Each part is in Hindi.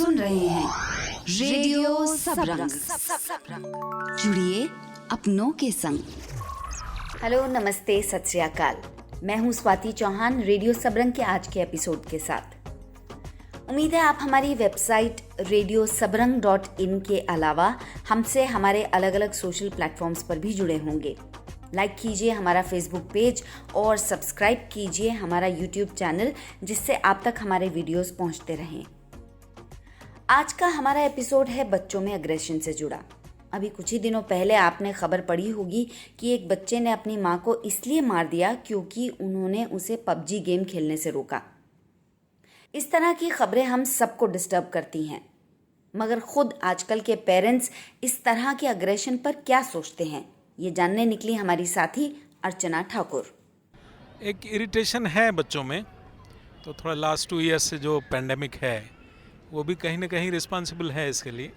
सुन रहे हैं रेडियो सबरंग। जुड़िए अपनों के संग। हेलो, नमस्ते, सत श्री अकाल। मैं हूँ स्वाति चौहान, रेडियो सबरंग के आज के एपिसोड के साथ। उम्मीद है आप हमारी वेबसाइट radiosabranग.in के अलावा हमसे हमारे अलग अलग सोशल प्लेटफॉर्म्स पर भी जुड़े होंगे। लाइक कीजिए हमारा फेसबुक पेज और सब्सक्राइब कीजिए हमारा यूट्यूब चैनल, जिससे आप तक हमारे वीडियोस पहुंचते रहें। आज का हमारा एपिसोड है बच्चों में अग्रेशन से जुड़ा। अभी कुछ ही दिनों पहले आपने खबर पढ़ी होगी कि एक बच्चे ने अपनी माँ को इसलिए मार दिया क्योंकि उन्होंने उसे पबजी गेम खेलने से रोका। इस तरह की खबरें हम सबको डिस्टर्ब करती हैं, मगर खुद आजकल के पेरेंट्स इस तरह के अग्रेशन पर क्या सोचते हैं, ये जानने निकली हमारी साथी अर्चना ठाकुर। एक इरिटेशन है बच्चों में, तो थोड़ा लास्ट 2 ईयर्स से जो पैंडेमिक है वो भी कहीं ना कहीं रिस्पॉन्सिबल है इसके लिए।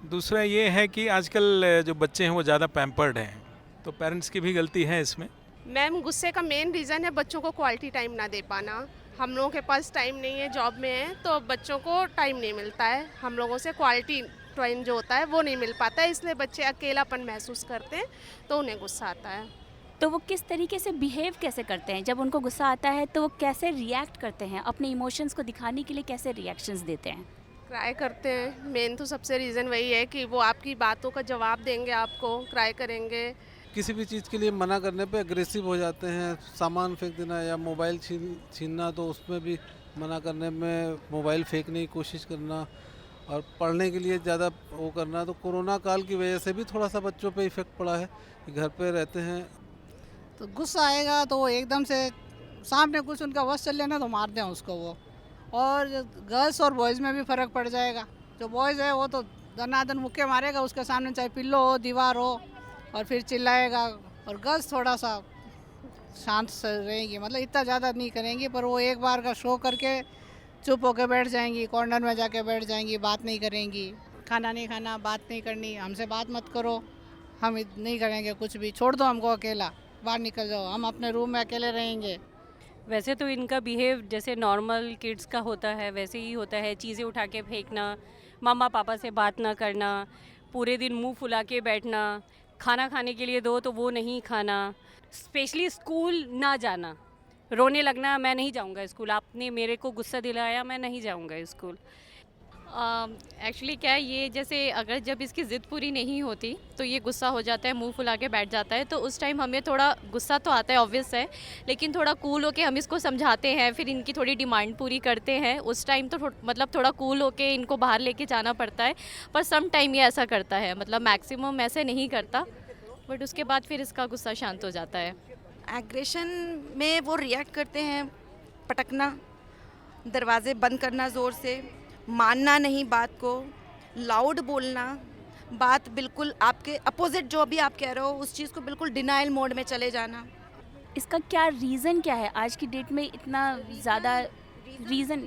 दूसरा ये है कि आजकल जो बच्चे हैं वो ज़्यादा पैम्पर्ड हैं, तो पेरेंट्स की भी गलती है इसमें। मैम, गुस्से का मेन रीज़न है बच्चों को क्वालिटी टाइम ना दे पाना। हम लोगों के पास टाइम नहीं है, जॉब में है, तो बच्चों को टाइम नहीं मिलता है। हम लोगों से क्वालिटी टाइम जो होता है वो नहीं मिल पाता है, इसलिए बच्चे अकेलापन महसूस करते हैं, तो उन्हें गुस्सा आता है। तो वो किस तरीके से बिहेव कैसे करते हैं जब उनको गुस्सा आता है? तो वो कैसे रिएक्ट करते हैं, अपने इमोशंस को दिखाने के लिए कैसे रिएक्शंस देते हैं? क्राई करते हैं। मेन तो सबसे रीज़न वही है कि वो आपकी बातों का जवाब देंगे, आपको क्राई करेंगे। किसी भी चीज़ के लिए मना करने पे अग्रेसिव हो जाते हैं। सामान फेंक देना या मोबाइल छीनना, तो उसमें भी मना करने में मोबाइल फेंकने की कोशिश करना, और पढ़ने के लिए ज़्यादा वो करना। तो कोरोना काल की वजह से भी थोड़ा सा बच्चों पे इफ़ेक्ट पड़ा है कि घर पे रहते हैं। तो गुस्सा आएगा तो वो एकदम से सामने कुछ उनका वश चल लेना तो मार दें उसको वो। और गर्ल्स और बॉयज़ में भी फ़र्क पड़ जाएगा। जो बॉयज़ है वो तो दनादन मुक्के मारेगा उसके सामने, चाहे पिल्लो हो, दीवार हो, और फिर चिल्लाएगा। और गर्ल्स थोड़ा सा शांत रहेंगी, मतलब इतना ज़्यादा नहीं करेंगी, पर वो एक बार का शो करके चुप होकर बैठ जाएंगी, कॉर्नर में जाके बैठ जाएंगी, बात नहीं करेंगी। खाना नहीं खाना, बात नहीं करनी, हमसे बात मत करो, हम नहीं करेंगे कुछ भी, छोड़ दो हमको अकेला, बाहर निकल जाओ, हम अपने रूम में अकेले रहेंगे। वैसे तो इनका बिहेव जैसे नॉर्मल किड्स का होता है वैसे ही होता है। चीज़ें उठा के फेंकना, मम्मा पापा से बात ना करना, पूरे दिन मुंह फुला के बैठना, खाना खाने के लिए दो तो वो नहीं खाना, स्पेशली स्कूल ना जाना, रोने लगना, मैं नहीं जाऊंगा स्कूल, आपने मेरे को गुस्सा दिलाया, मैं नहीं जाऊंगा स्कूल। एक्चुअली क्या है, ये जैसे अगर जब इसकी ज़िद पूरी नहीं होती तो ये गुस्सा हो जाता है, मुंह फुला के बैठ जाता है। तो उस टाइम हमें थोड़ा गुस्सा तो आता है, ऑब्वियस है, लेकिन थोड़ा कूल होके हम इसको समझाते हैं, फिर इनकी थोड़ी डिमांड पूरी करते हैं। उस टाइम तो मतलब थोड़ा कूल होके इनको बाहर लेके जाना पड़ता है, पर सम टाइम ये ऐसा करता है, मतलब मैक्सिमम ऐसे नहीं करता, बट उसके बाद फिर इसका गुस्सा शांत हो जाता है। एग्रेशन में वो रिएक्ट करते हैं, पटकना, दरवाजे बंद करना ज़ोर से, मानना नहीं बात को, लाउड बोलना, बात बिल्कुल आपके अपोजिट जो अभी आप कह रहे हो उस चीज़ को बिल्कुल डिनाइल मोड में चले जाना। इसका क्या रीज़न क्या है आज की डेट में इतना ज़्यादा? रीज़न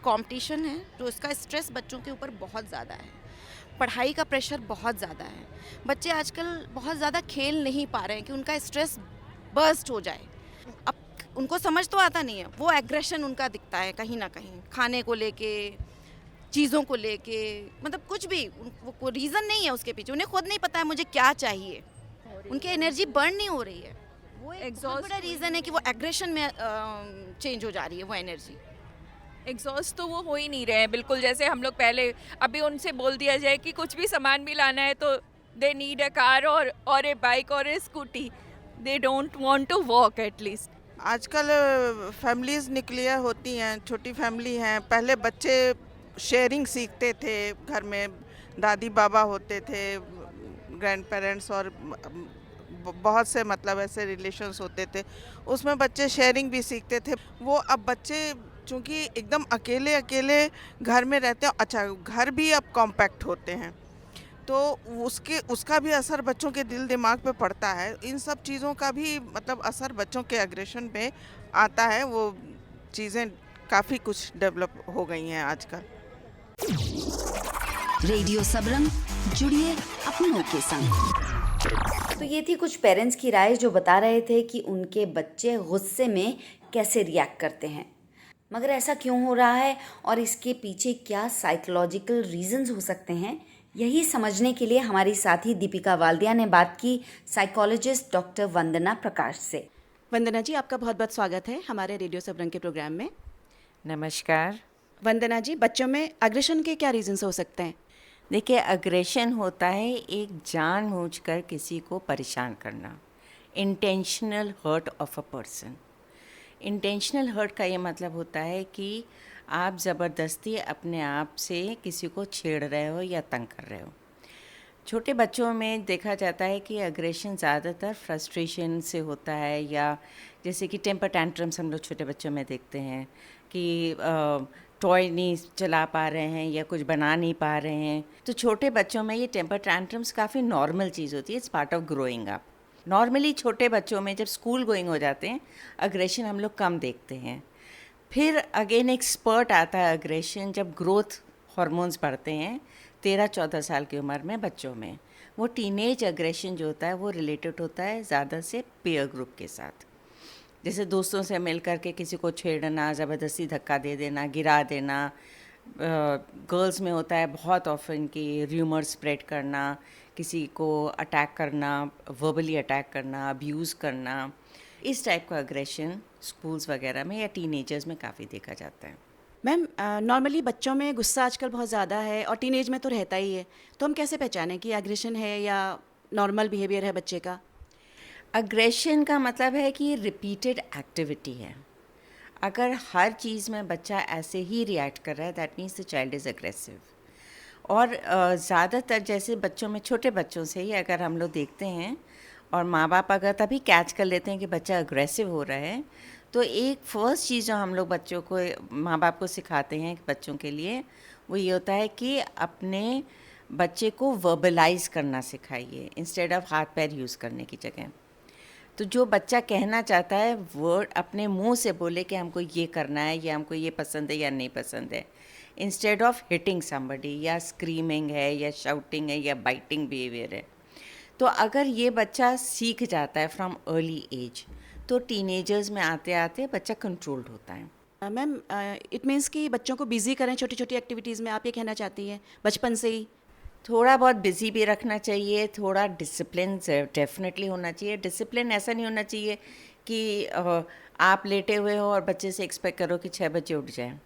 कंपटीशन है, जो इसका स्ट्रेस बच्चों के ऊपर बहुत ज़्यादा है, पढ़ाई का प्रेशर बहुत ज़्यादा है। बच्चे आजकल बहुत ज़्यादा खेल नहीं पा रहे हैं कि उनका स्ट्रेस बर्स्ट हो जाए। अब उनको समझ तो आता नहीं है, वो एग्रेशन उनका दिखता है कहीं ना कहीं, खाने को लेके, चीज़ों को लेके, मतलब कुछ भी वो रीज़न नहीं है उसके पीछे, उन्हें खुद नहीं पता है मुझे क्या चाहिए, उनकी एनर्जी बर्न नहीं हो रही है। वो एक बहुत बड़ा रीज़न है कि वो एग्रेशन में चेंज हो जा रही है वो एनर्जी। एग्जॉस्ट तो वो हो ही नहीं रहे हैं बिल्कुल। जैसे हम लोग पहले अभी उनसे बोल दिया जाए कि कुछ भी सामान भी लाना है तो दे नीड अ कार और ए बाइक और a scooty, they don't want to walk at least. आजकल फैमिलीज़ न्यूक्लियर होती हैं, छोटी फैमिली हैं। पहले बच्चे शेयरिंग सीखते थे, घर में दादी बाबा होते थे, ग्रैंड पेरेंट्स, और बहुत से मतलब ऐसे रिलेशंस होते थे, उसमें बच्चे शेयरिंग भी सीखते थे। वो अब बच्चे चूँकि एकदम अकेले अकेले घर में रहते हैं, अच्छा घर भी अब कॉम्पैक्ट होते हैं, तो उसका भी असर बच्चों के दिल दिमाग पे पड़ता है। इन सब चीज़ों का भी मतलब असर बच्चों के एग्रेशन पे आता है। वो चीज़ें काफ़ी कुछ डेवलप हो गई हैं आजकल। रेडियो सबरंग, जुड़िए अपनों के संग। तो ये थी कुछ पेरेंट्स की राय जो बता रहे थे कि उनके बच्चे गुस्से में कैसे रिएक्ट करते हैं। मगर ऐसा क्यों हो रहा है और इसके पीछे क्या साइकोलॉजिकल रीजंस हो सकते हैं, यही समझने के लिए हमारी साथी दीपिका वाल्दिया ने बात की साइकोलॉजिस्ट डॉक्टर वंदना प्रकाश से। वंदना जी, आपका बहुत बहुत स्वागत है हमारे रेडियो सबरंग के प्रोग्राम में। नमस्कार। वंदना जी, बच्चों में अग्रेशन के क्या रीजंस हो सकते हैं? देखिए, अग्रेशन होता है एक जानबूझकर किसी को परेशान करना, intentional hurt of a person. Intentional hurt का ये मतलब होता है कि आप ज़बरदस्ती अपने आप से किसी को छेड़ रहे हो या तंग कर रहे हो। छोटे बच्चों में देखा जाता है कि अग्रेशन ज़्यादातर फ्रस्ट्रेशन से होता है, या जैसे कि टेम्पर टैंट्रम्स हम लोग छोटे बच्चों में देखते हैं कि टॉय नहीं चला पा रहे हैं या कुछ बना नहीं पा रहे हैं। तो छोटे बच्चों में ये टेम्पर टैंट्रम्स काफ़ी नॉर्मल चीज़ होती है, it's part of growing up. Normally छोटे बच्चों में जब स्कूल गोइंग हो जाते हैं अग्रेशन हम लोग कम देखते हैं। फिर अगेन एक स्पर्ट आता है अग्रेशन जब ग्रोथ हार्मोन्स बढ़ते हैं 13-14 साल की उम्र में बच्चों में। वो टीनेज अग्रेशन जो होता है वो रिलेटेड होता है ज़्यादा से पीयर ग्रुप के साथ, जैसे दोस्तों से मिल कर के किसी को छेड़ना, ज़बरदस्ती धक्का दे देना, गिरा देना। गर्ल्स में होता है बहुत ऑफन कि र्यूमर स्प्रेड करना, किसी को अटैक करना, वर्बली अटैक करना, अब्यूज़ करना। इस टाइप का अग्रेशन स्कूल्स वगैरह में या टीनेजर्स में काफ़ी देखा जाता है। मैम, नॉर्मली बच्चों में गुस्सा आजकल बहुत ज़्यादा है और टीनेज में तो रहता ही है, तो हम कैसे पहचानें कि एग्रेशन है या नॉर्मल बिहेवियर है बच्चे का? अग्रेशन का मतलब है कि रिपीटेड एक्टिविटी है। अगर हर चीज़ में बच्चा ऐसे ही रिएक्ट कर रहा है, that means the child is aggressive. और ज़्यादातर जैसे बच्चों में, छोटे बच्चों से ही अगर हम लोग देखते हैं और माँ बाप अगर तभी कैच कर लेते हैं कि बच्चा अग्रेसिव हो रहा है, तो एक फ़र्स्ट चीज़ जो हम लोग बच्चों को, माँ बाप को सिखाते हैं बच्चों के लिए, वो ये होता है कि अपने बच्चे को वर्बलाइज करना सिखाइए इंस्टेड ऑफ हाथ पैर यूज़ करने की जगह। तो जो बच्चा कहना चाहता है वर्ड अपने मुंह से बोले कि हमको ये करना है या हमको ये पसंद है या नहीं पसंद है, इंस्टेड ऑफ हिटिंग समबडी या स्क्रीमिंग है या शाउटिंग है या बाइटिंग बिहेवियर है। तो अगर ये बच्चा सीख जाता है फ्रॉम अर्ली एज, तो टीनेजर्स में आते आते बच्चा कंट्रोल्ड होता है। मैम, इट मीन्स कि बच्चों को बिजी करें छोटी छोटी एक्टिविटीज़ में, आप ये कहना चाहती हैं बचपन से ही? थोड़ा बहुत बिजी भी रखना चाहिए, थोड़ा डिसिप्लिन डेफिनेटली होना चाहिए। डिसिप्लिन ऐसा नहीं होना चाहिए कि आप लेटे हुए हो और बच्चे से एक्सपेक्ट करो कि 6 बजे उठ जाए,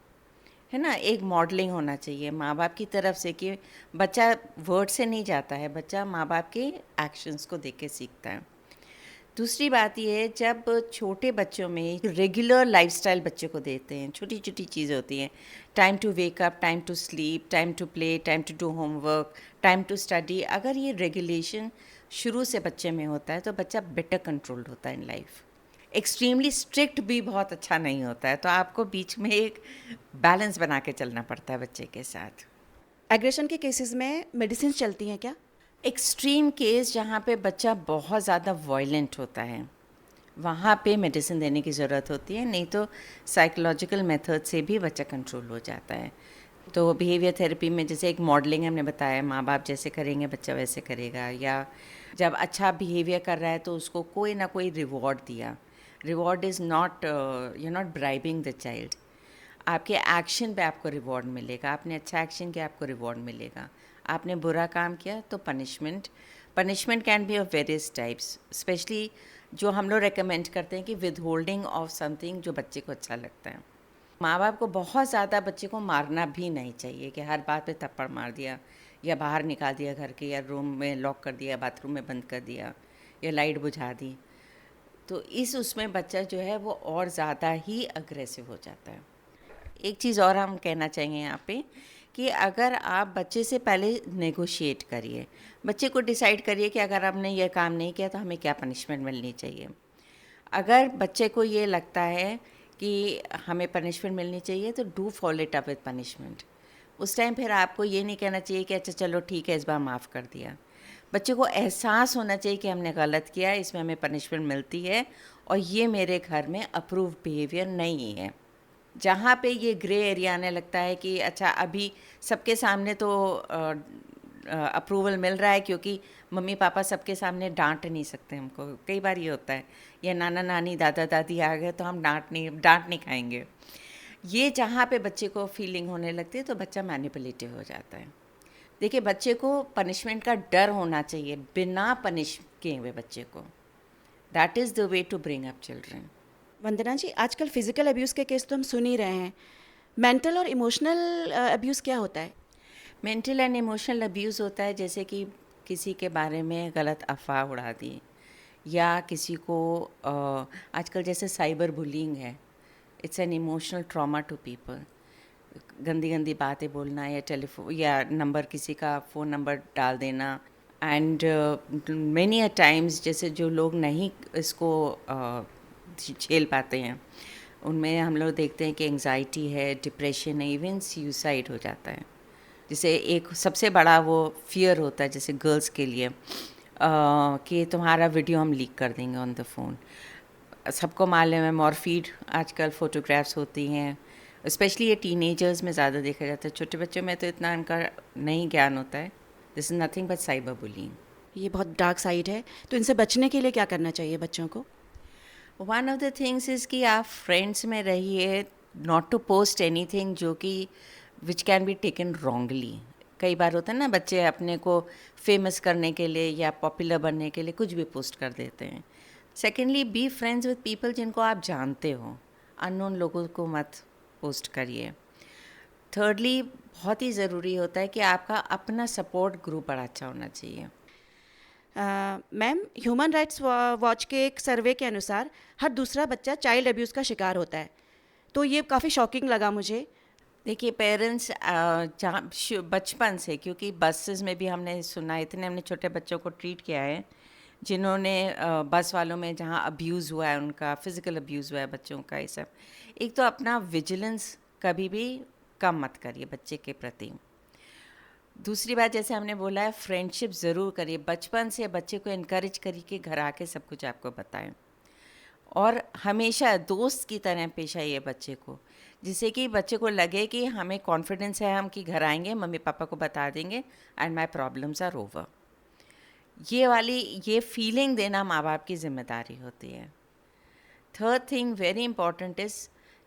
है ना। एक मॉडलिंग होना चाहिए माँ बाप की तरफ से कि बच्चा वर्ड से नहीं जाता है, बच्चा माँ बाप के एक्शंस को देख के सीखता है। दूसरी बात ये है, जब छोटे बच्चों में रेगुलर लाइफस्टाइल बच्चे को देते हैं, छोटी छोटी चीज़ें होती हैं, time to wake up, time to sleep, time to play, time to do homework, time to study, अगर ये रेगुलेशन शुरू से बच्चे में होता है तो बच्चा बेटर कंट्रोल्ड होता है इन लाइफ। एक्सट्रीमली स्ट्रिक्ट भी बहुत अच्छा नहीं होता है, तो आपको बीच में एक बैलेंस बना के चलना पड़ता है बच्चे के साथ। एग्रेशन के केसेस में मेडिसिन चलती हैं क्या? एक्सट्रीम केस जहाँ पे बच्चा बहुत ज़्यादा वायलेंट होता है वहाँ पे मेडिसिन देने की ज़रूरत होती है, नहीं तो साइकोलॉजिकल मेथड से भी बच्चा कंट्रोल हो जाता है। तो बिहेवियर थेरेपी में जैसे एक मॉडलिंग हमने बताया, माँ बाप जैसे करेंगे बच्चा वैसे करेगा, या जब अच्छा बिहेवियर कर रहा है तो उसको कोई ना कोई रिवॉर्ड दिया। Reward is not, you not bribing the child. आपके एक्शन पे आपको रिवॉर्ड मिलेगा, आपने अच्छा एक्शन किया आपको रिवॉर्ड मिलेगा, आपने बुरा काम किया तो punishment can be of various types, specially जो हम लोग रेकमेंड करते हैं कि विद होल्डिंग ऑफ समथिंग जो बच्चे को अच्छा लगता है। माँ बाप को बहुत ज़्यादा बच्चे को मारना भी नहीं चाहिए कि हर बात पे थप्पड़ मार दिया या बाहर निकाल दिया घर के, या रूम में लॉक कर दिया, बाथरूम में बंद कर दिया, या लाइट बुझा दी, तो इस उसमें बच्चा जो है वो और ज़्यादा ही अग्रेसिव हो जाता है। एक चीज़ और हम कहना चाहेंगे यहाँ पे कि अगर आप बच्चे से पहले नेगोशिएट करिए, बच्चे को डिसाइड करिए कि अगर आपने ये काम नहीं किया तो हमें क्या पनिशमेंट मिलनी चाहिए। अगर बच्चे को ये लगता है कि हमें पनिशमेंट मिलनी चाहिए तो do follow it up with punishment. उस टाइम फिर आपको ये नहीं कहना चाहिए कि अच्छा चलो ठीक है इस बार माफ़ कर दिया। बच्चे को एहसास होना चाहिए कि हमने गलत किया, इसमें हमें पनिशमेंट मिलती है और ये मेरे घर में अप्रूव्ड बिहेवियर नहीं है। जहाँ पे ये ग्रे एरिया आने लगता है कि अच्छा अभी सबके सामने तो अप्रूवल मिल रहा है क्योंकि मम्मी पापा सबके सामने डांट नहीं सकते हमको, कई बार ये होता है, या नाना नानी दादा दादी आ गए तो हम डांट नहीं खाएंगे, ये जहाँ पे बच्चे को फीलिंग होने लगती है तो बच्चा मैनिपुलेटिव हो जाता है। देखिए, बच्चे को पनिशमेंट का डर होना चाहिए, बिना पनिश किए हुए बच्चे को। That is the way to bring up children. Vandana ji, आजकल फिजिकल अब्यूज़ के केस तो हम सुन ही रहे हैं, मेंटल और इमोशनल अब्यूज़ क्या होता है? मेंटल एंड इमोशनल अब्यूज़ होता है जैसे कि किसी के बारे में गलत अफवाह उड़ा दी, या किसी को आजकल जैसे साइबर बुलिंग है, it's an emotional trauma to people. गंदी गंदी बातें बोलना या टेलीफोन या नंबर, किसी का फ़ोन नंबर डाल देना। एंड मेनी अ टाइम्स जैसे जो लोग नहीं इसको झेल पाते हैं, उनमें हम लोग देखते हैं कि एंग्जाइटी है, डिप्रेशन है, इवन सुसाइड हो जाता है। जैसे एक सबसे बड़ा वो फियर होता है जैसे गर्ल्स के लिए कि तुम्हारा वीडियो हम लीक कर देंगे ऑन द फ़ोन। सबको मालूम है मॉर्फीड आजकल फ़ोटोग्राफ्स होती हैं, स्पेशली ये टीनेजर्स में ज़्यादा देखा जाता है। छोटे बच्चों में तो इतना उनका नहीं ज्ञान होता है। This is nothing but cyber bullying. ये बहुत डार्क साइड है, तो इनसे बचने के लिए क्या करना चाहिए बच्चों को? One of the things is कि आप फ्रेंड्स में रहिए, नॉट टू पोस्ट एनीथिंग जो कि which can be taken wrongly. कई बार होता है ना, बच्चे अपने को फेमस करने के लिए या पॉपुलर बनने के लिए कुछ भी पोस्ट कर देते हैं। Secondly, be friends with people जिनको आप जानते हो, अननोन लोगों को मत पोस्ट करिए। थर्डली, बहुत ही ज़रूरी होता है कि आपका अपना सपोर्ट ग्रुप बड़ा अच्छा होना चाहिए। मैम, ह्यूमन राइट्स वॉच के एक सर्वे के अनुसार हर दूसरा बच्चा चाइल्ड अब्यूज़ का शिकार होता है, तो ये काफ़ी शॉकिंग लगा मुझे। देखिए, पेरेंट्स बचपन से, क्योंकि बसेस में भी हमने सुना, इतने हमने छोटे बच्चों को ट्रीट किया है जिन्होंने बस वालों में जहाँ अब्यूज़ हुआ है, उनका फिज़िकल अब्यूज़ हुआ है बच्चों का, ये सब। एक तो अपना विजिलेंस कभी भी कम मत करिए बच्चे के प्रति। दूसरी बात, जैसे हमने बोला है, फ्रेंडशिप ज़रूर करिए। बचपन से बच्चे को इनकरेज करिए कि घर आके सब कुछ आपको बताएं, और हमेशा दोस्त की तरह पेश आइए बच्चे को, जिससे कि बच्चे को लगे कि हमें कॉन्फिडेंस है, हम कि घर आएंगे, मम्मी पापा को बता देंगे and my problems are over. ये फीलिंग देना माँ बाप की जिम्मेदारी होती है। Third thing very important is,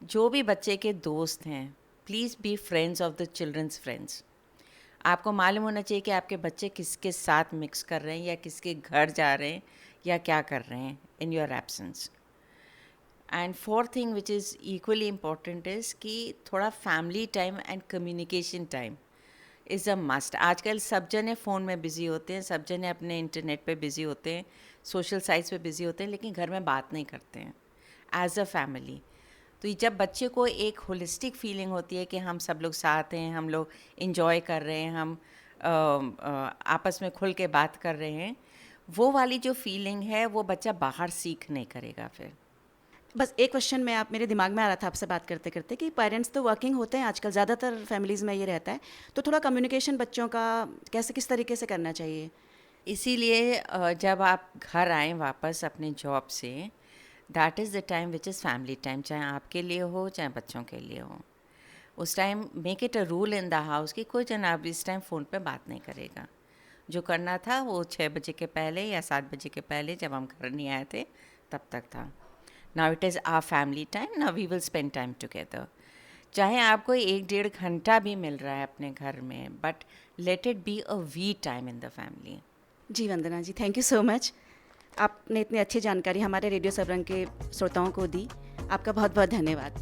जो भी बच्चे के दोस्त हैं, please be friends of the childrens friends. आपको मालूम होना चाहिए कि आपके बच्चे किसके साथ मिक्स कर रहे हैं, या किसके घर जा रहे हैं, या क्या कर रहे हैं in your absence. And fourth thing which is equally important is कि थोड़ा family time and communication time is a must. आजकल सब जने फ़ोन में बिज़ी होते हैं, सब जने अपने इंटरनेट पे बिज़ी होते हैं, सोशल साइट्स पे बिज़ी होते हैं, लेकिन घर में बात नहीं करते हैं एज अ फैमिली। तो जब बच्चे को एक होलिस्टिक फीलिंग होती है कि हम सब लोग साथ हैं, हम लोग इंजॉय कर रहे हैं, हम आपस में खुल के बात कर रहे हैं, वो वाली जो फीलिंग है वो बच्चा बाहर सीख नहीं करेगा। फिर बस एक क्वेश्चन में आप मेरे दिमाग में आ रहा था आपसे बात करते करते कि पेरेंट्स तो वर्किंग होते हैं आजकल, ज़्यादातर फैमिलीज़ में ये रहता है, तो थोड़ा कम्युनिकेशन बच्चों का किस तरीके से करना चाहिए? इसीलिए जब आप घर आएँ वापस अपने जॉब से, that is the time which is family time, चाहे आपके लिए हो चाहे बच्चों के लिए हो। उस time make it a rule in the house कि कोई जन आप इस टाइम फ़ोन पे बात नहीं करेगा। जो करना था वो 6 बजे के पहले या 7 बजे के पहले, जब हम घर नहीं आए थे तब तक था। Now it is our family time, now we will spend time together. चाहे आपको 1-1.5 घंटा भी मिल रहा है अपने घर में, but let it be a we time in the family. जी Vandana ji, thank you so much. आपने इतनी अच्छी जानकारी हमारे रेडियो सबरंग के श्रोताओं को दी, आपका बहुत बहुत धन्यवाद।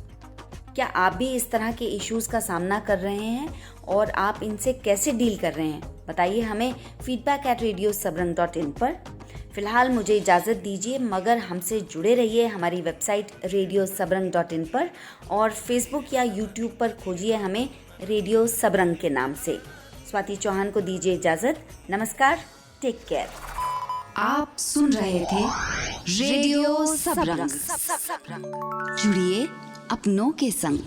क्या आप भी इस तरह के इश्यूज़ का सामना कर रहे हैं और आप इनसे कैसे डील कर रहे हैं? बताइए हमें feedback@radiosabran.in पर। फिलहाल मुझे इजाज़त दीजिए, मगर हमसे जुड़े रहिए हमारी वेबसाइट radiosabran.in पर, और फेसबुक या यूट्यूब पर खोजिए हमें रेडियो सबरंग के नाम से। स्वाति चौहान को दीजिए इजाज़त। नमस्कार, टेक केयर। आप सुन रहे थे रेडियो सबरंग। जुड़िए अपनों के संग।